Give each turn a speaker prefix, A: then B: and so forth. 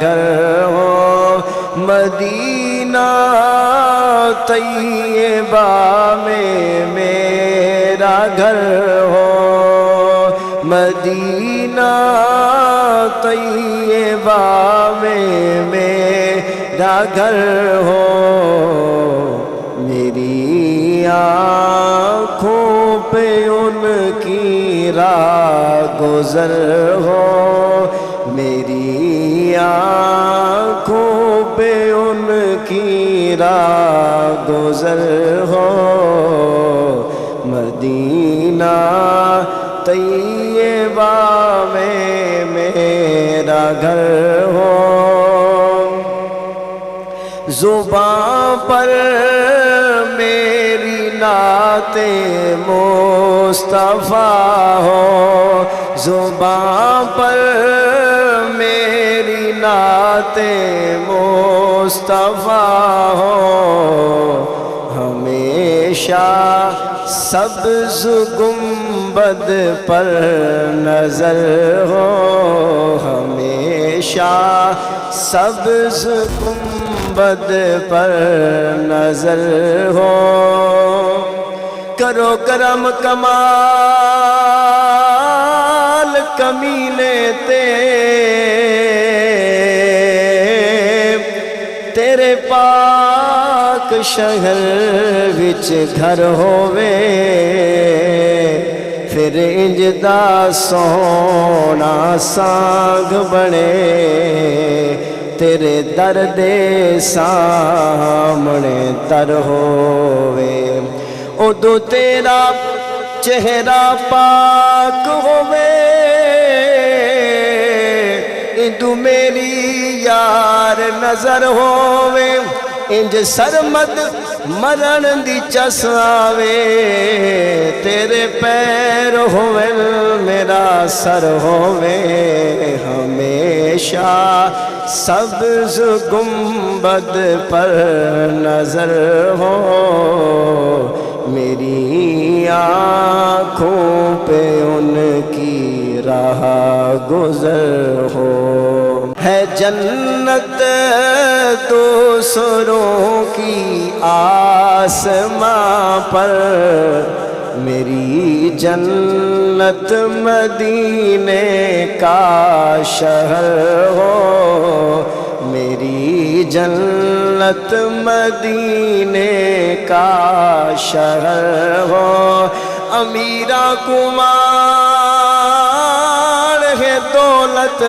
A: گھر ہو، مدینہ طیبہ میں میرا گھر ہو، مدینہ طیبہ میں میرا گھر ہو، میری آنکھوں پہ ان کی راہ گزر ہو، میری آنکھوں پہ ان کی راہ گزر ہو، مدینہ طیبہ میں میرا گھر ہو، زباں پر میری نعت مصطفیٰ ہو، زباں پر میری نعت مصطفیٰ ہو، ہمیشہ سبز گنبد پر نظر ہو، ہمیشہ سبز گنبد پر نظر ہو، کرو کرم کمال کمینے تیرے پاک شہر وچ گھر ہووے، پھر انج دا سونا سانگ بنے، تیرے در دے سامنے تر ہووے، ادو تیرا چہرہ پاک ہووے، ادو میری یار نظر ہووے، انج سرمد مرن دی چس آوے، تیرے پیر ہووے میرا سر ہووے، ہمیشہ سبز گنبد پر نظر ہو، میری آنکھوں پہ ان کی راہ گزر ہو، ہے جنت دوسروں کی آسماں پر، میری جنت مدینے کا شہر ہو، میری جنت مدینے کا شہر ہو، امیرا کمار ہے دولت